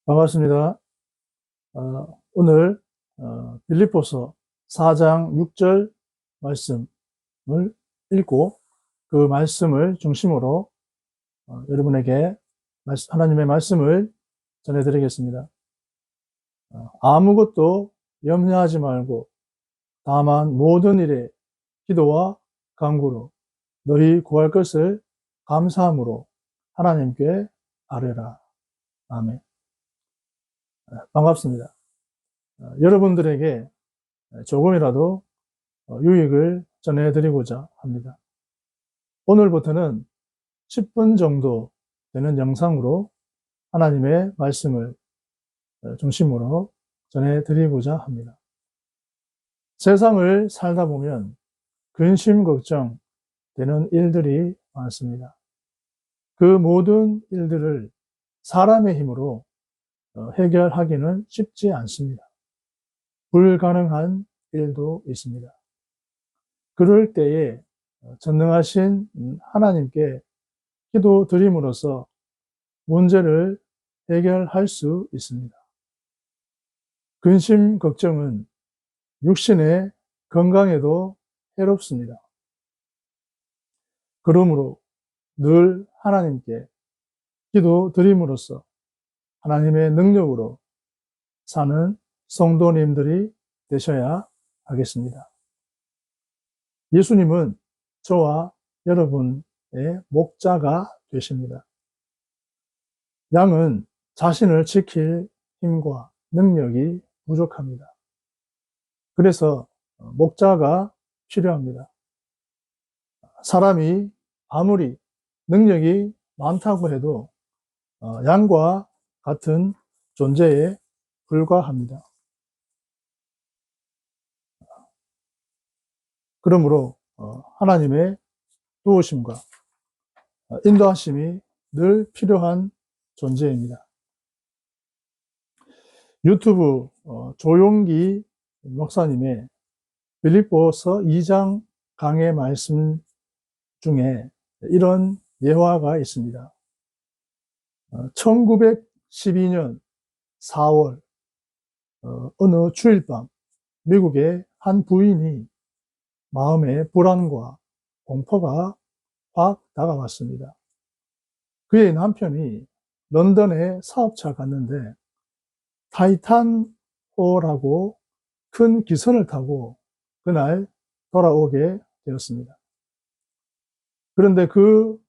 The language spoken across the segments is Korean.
반갑습니다. 오늘 빌립보서 4장 6절 말씀을 읽고 그 말씀을 중심으로 여러분에게 하나님의 말씀을 전해드리겠습니다. 아무것도 염려하지 말고 다만 모든 일에 기도와 간구로 너희 구할 것을 감사함으로 하나님께 아뢰라. 아멘. 반갑습니다. 여러분들에게 조금이라도 유익을 전해드리고자 합니다. 오늘부터는 10분 정도 되는 영상으로 하나님의 말씀을 중심으로 전해드리고자 합니다. 세상을 살다 보면 근심 걱정 되는 일들이 많습니다. 그 모든 일들을 사람의 힘으로 해결하기는 쉽지 않습니다. 불가능한 일도 있습니다. 그럴 때에 전능하신 하나님께 기도드림으로써 문제를 해결할 수 있습니다. 근심, 걱정은 육신의 건강에도 해롭습니다. 그러므로 늘 하나님께 기도드림으로써 하나님의 능력으로 사는 성도님들이 되셔야 하겠습니다. 예수님은 저와 여러분의 목자가 되십니다. 양은 자신을 지킬 힘과 능력이 부족합니다. 그래서 목자가 필요합니다. 사람이 아무리 능력이 많다고 해도 양과 같은 존재에 불과합니다. 그러므로 하나님의 도우심과 인도하심이 늘 필요한 존재입니다. 유튜브 조용기 목사님의 빌립보서 2장 강해 말씀 중에 이런 예화가 있습니다. 1912년 4월 어느 주일밤 미국의 한 부인이 마음에 불안과 공포가 확 다가왔습니다. 그의 남편이 런던에 사업차 갔는데 타이탄호라고 큰 기선을 타고 그날 돌아오게 되었습니다. 그런데 그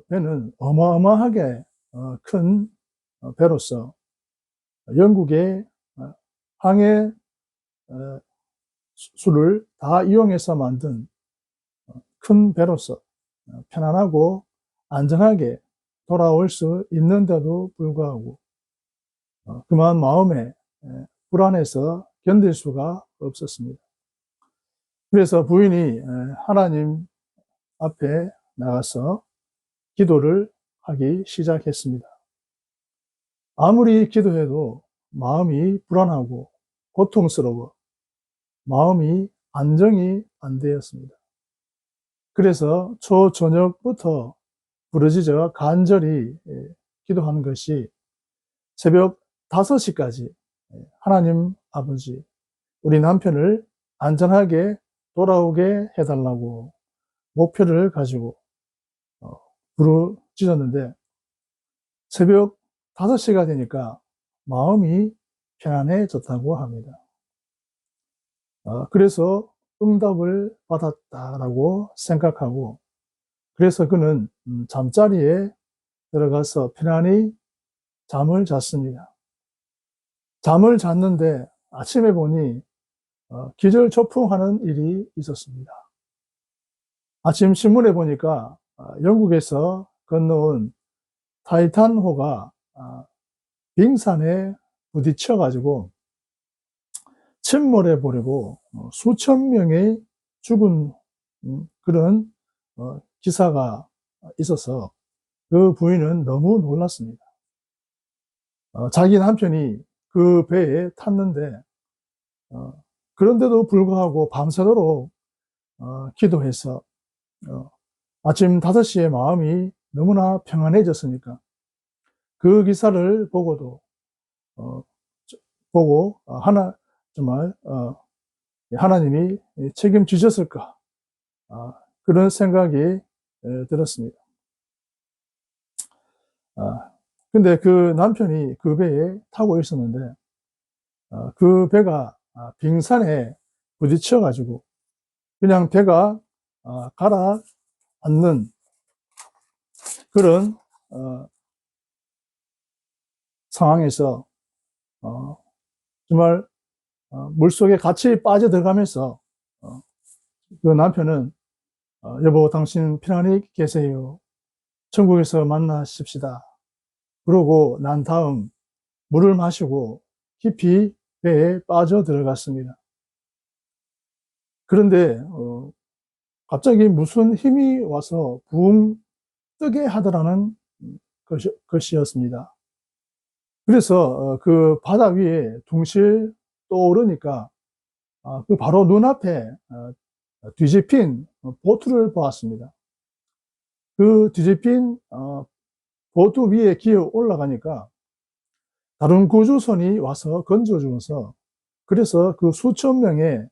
배는 어마어마하게 큰 배로서 영국의 항해 수를 다 이용해서 만든 큰 배로서 편안하고 안전하게 돌아올 수 있는데도 불구하고 그만 마음에 불안해서 견딜 수가 없었습니다. 그래서 부인이 하나님 앞에 나가서 기도를 하기 시작했습니다. 아무리 기도해도 마음이 불안하고 고통스러워 마음이 안정이 안 되었습니다. 그래서 초저녁부터 부르짖어 간절히 기도하는 것이 새벽 5시까지 하나님 아버지, 우리 남편을 안전하게 돌아오게 해달라고 목표를 가지고 부르짖었는데 새벽 5시가 되니까 마음이 편안해졌다고 합니다. 그래서 응답을 받았다라고 생각하고 그래서 그는 잠자리에 들어가서 편안히 잠을 잤습니다. 잠을 잤는데 아침에 보니 기절초풍하는 일이 있었습니다. 아침 신문에 보니까 영국에서 건너온 타이탄호가 빙산에 부딪혀가지고 침몰해 버리고 수천 명이 죽은 그런 기사가 있어서 그 부인은 너무 놀랐습니다. 자기 남편이 그 배에 탔는데 그런데도 불구하고 밤새도록 기도해서 아침 5시에 마음이 너무나 평안해졌으니까 그 기사를 보고도 보고, 정말, 하나님이 책임지셨을까? 그런 생각이 들었습니다. 근데 그 남편이 그 배에 타고 있었는데, 그 배가 빙산에 부딪혀가지고, 그냥 배가 가라앉는 그런 상황에서 정말 물속에 같이 빠져들어가면서 그 남편은 여보, 당신 편안히 계세요. 천국에서 만나십시다. 그러고 난 다음 물을 마시고 깊이 배에 빠져 들어갔습니다. 그런데 갑자기 무슨 힘이 와서 붕 뜨게 하더라는 것이었습니다. 그래서 그 바다 위에 둥실 떠오르니까 그 바로 눈앞에 뒤집힌 보트를 보았습니다. 그 뒤집힌 보트 위에 기어 올라가니까 다른 구조선이 와서 건져주어서, 그래서 그 수천 명의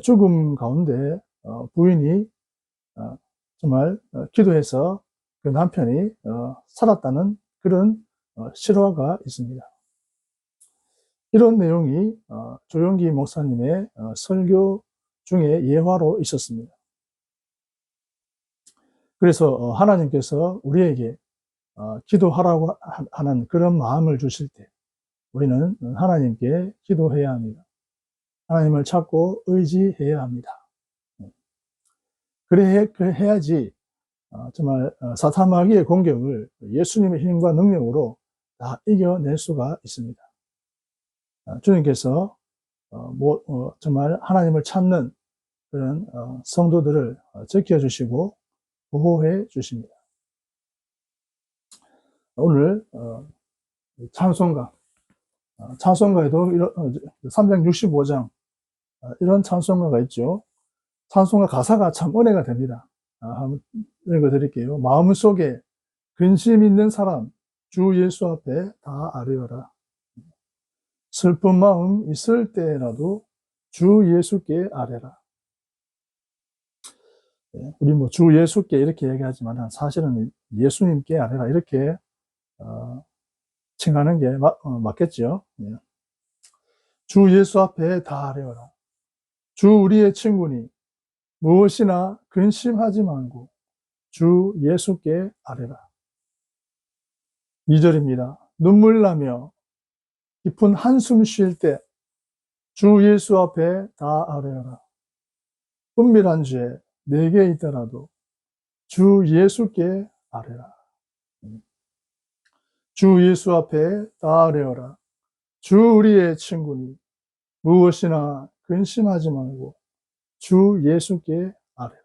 죽음 가운데 부인이 정말 기도해서 그 남편이 살았다는 그런 실화가 있습니다. 이런 내용이 조용기 목사님의 설교 중에 예화로 있었습니다. 그래서 하나님께서 우리에게 기도하라고 하는 그런 마음을 주실 때 우리는 하나님께 기도해야 합니다. 하나님을 찾고 의지해야 합니다. 그래야지 정말 사탄 마귀의 공격을 예수님의 힘과 능력으로 다 이겨낼 수가 있습니다. 주님께서 정말 하나님을 찾는 그런 성도들을 지켜주시고 보호해 주십니다. 오늘 찬송가에도 365장 이런 찬송가가 있죠. 찬송가 가사가 참 은혜가 됩니다. 한번 읽어드릴게요. 마음속에 근심 있는 사람 주 예수 앞에 다 아뢰어라. 슬픈 마음 있을 때라도 주 예수께 아뢰라. 우리 주 예수께 이렇게 얘기하지만 사실은 예수님께 아뢰라 이렇게 칭하는 게 맞겠죠. 주 예수 앞에 다 아뢰어라. 주 우리의 친구니 무엇이나 근심하지 말고 주 예수께 아뢰라. 2절입니다. 눈물 나며 깊은 한숨 쉴 때 주 예수 앞에 다 아뢰어라. 은밀한 죄 내게 있더라도 주 예수께 아뢰라. 주 예수 앞에 다 아뢰어라. 주 우리의 친구니 무엇이나 근심하지 말고 주 예수께 아뢰라.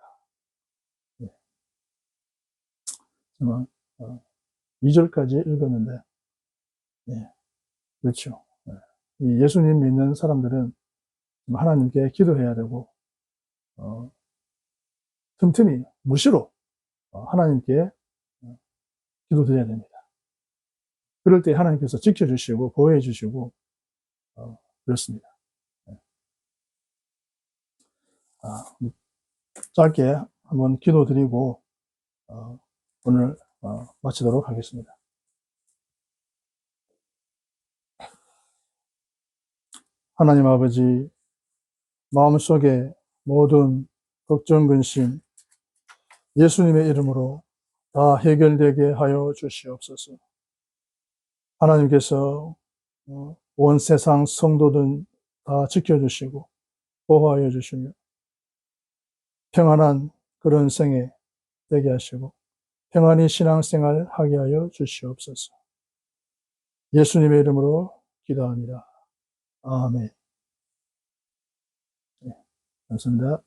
2절까지 읽었는데, 그렇죠. 이 예수님 믿는 사람들은 하나님께 기도해야 되고, 틈틈이 무시로 하나님께 기도드려야 됩니다. 그럴 때 하나님께서 지켜주시고 보호해 주시고 그렇습니다. 짧게 한번 기도드리고 오늘 마치도록 하겠습니다. 하나님 아버지, 마음속에 모든 걱정, 근심 예수님의 이름으로 다 해결되게 하여 주시옵소서. 하나님께서 온 세상 성도들 다 지켜주시고 보호하여 주시며 평안한 그런 생애 되게 하시고 평안히 신앙생활 하게 하여 주시옵소서. 예수님의 이름으로 기도합니다. 아멘. 네, 감사합니다.